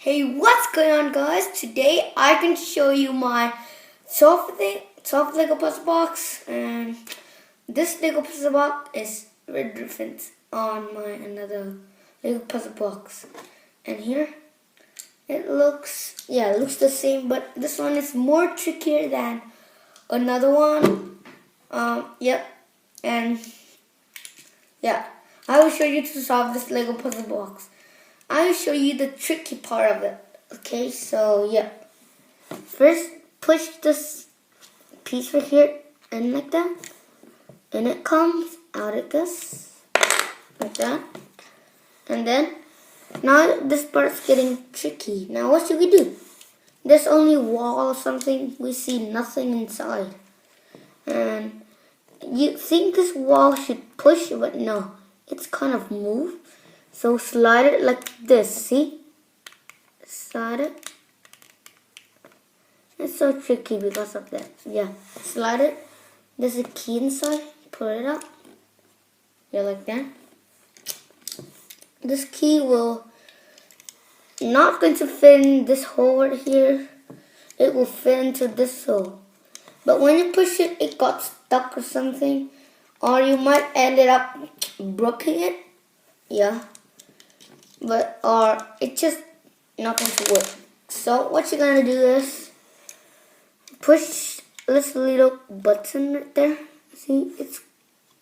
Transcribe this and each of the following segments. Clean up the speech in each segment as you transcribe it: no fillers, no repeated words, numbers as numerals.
Hey, what's going on, guys? Today I can show you my soft Lego puzzle box, and this Lego puzzle box is very different on my another Lego puzzle box. And here it looks the same, but this one is more trickier than another one. And I will show you to solve this Lego puzzle box. I'll show you the tricky part of it. Okay, so first push this piece right here in like that, and it comes out like this, like that. And then now this part's getting tricky. Now what should we do? There's only wall or something. We see nothing inside, and you think this wall should push, but no, it's kind of moved. So slide it like this, see? Slide it. It's so tricky because of that. Yeah, slide it. There's a key inside. Pull it out. Yeah, like that. This key will not going to fit in this hole right here. It will fit into this hole. But when you push it, it got stuck or something. Or you might end up breaking it. Yeah. Or it's just not going to work. So what you're going to do is push this little button right there. See, it's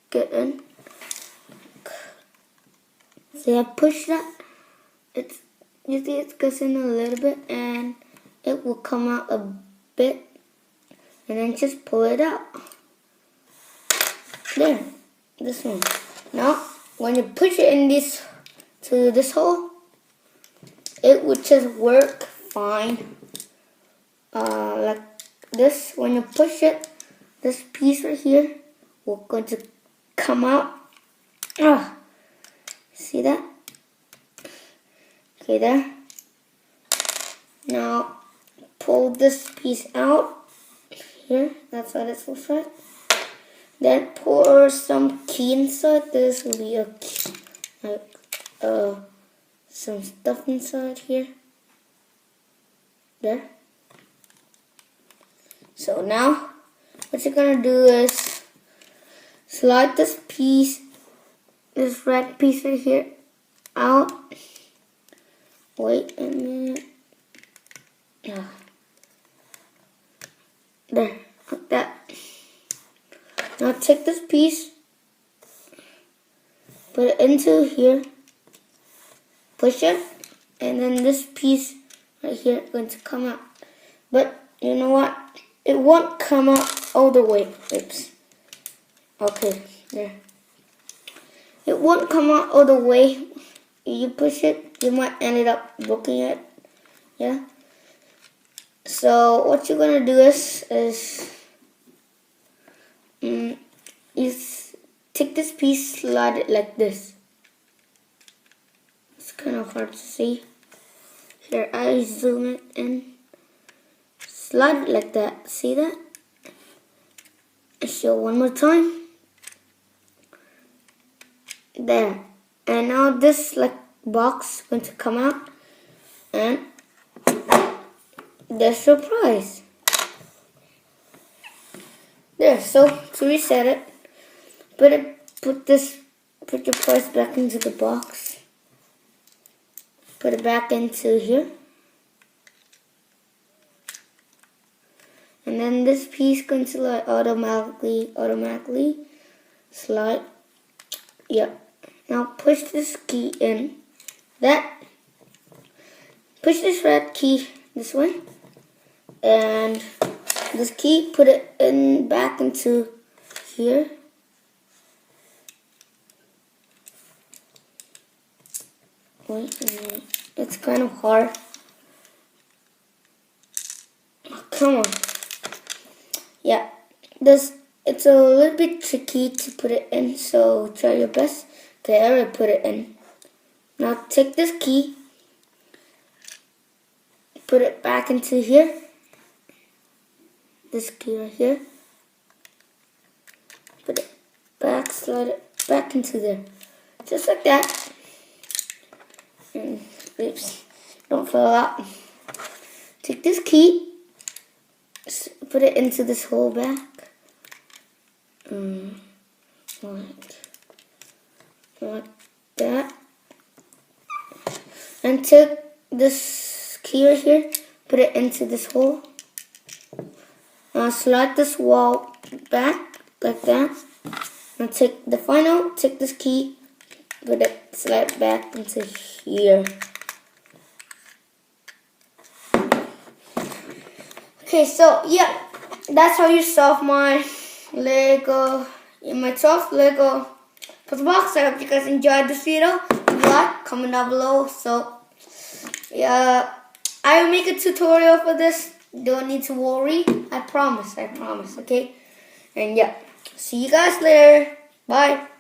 getting. See, I push that. You see it goes in a little bit and it will come out a bit. And then just pull it out. There, this one. Now, when you push it in to this hole, it would just work fine. Like this, when you push it, this piece right here will going to come out. See that? Okay, there. Now pull this piece out here. That's how this looks like. Then pour some key inside. This will be a key, like some stuff inside here. There. So now what you're gonna do is slide this piece, this red piece right here, out. Wait a minute. Yeah. There, like that. Now take this piece, put it into here, push it, and then this piece right here is going to come out. But you know what? It won't come out all the way. Oops. Okay, there. It won't come out all the way. You push it, you might end up breaking it. Yeah. So what you're gonna do is you take this piece, slide it like this. It's kind of hard to see. Here, I zoom it in. Slide it like that. See that? I show one more time. There. And now this like box is going to come out, and the surprise. There. So to reset it, put your prize back into the box. Put it back into here. And then this piece going to like automatically slide. Yep. Now push this key in. Push this red key this way. And this key, put it in back into here. Wait a minute. It's kind of hard. Oh, come on. Yeah. It's a little bit tricky to put it in, so try your best. Okay, I already put it in. Now take this key, put it back into here. This key right here. Put it back, slide it back into there. Just like that. And oops. Don't fill out. Take this key, put it into this hole back. Like that. And take this key right here, put it into this hole. Now slide this wall back like that. Now take this key, put it, slide back into here. Okay, so yeah, that's how you solve my Lego, soft Lego puzzle box. I hope you guys enjoyed this video. Like, comment down below. So yeah, I will make a tutorial for this. Don't need to worry. I promise, okay? And yeah, see you guys later. Bye.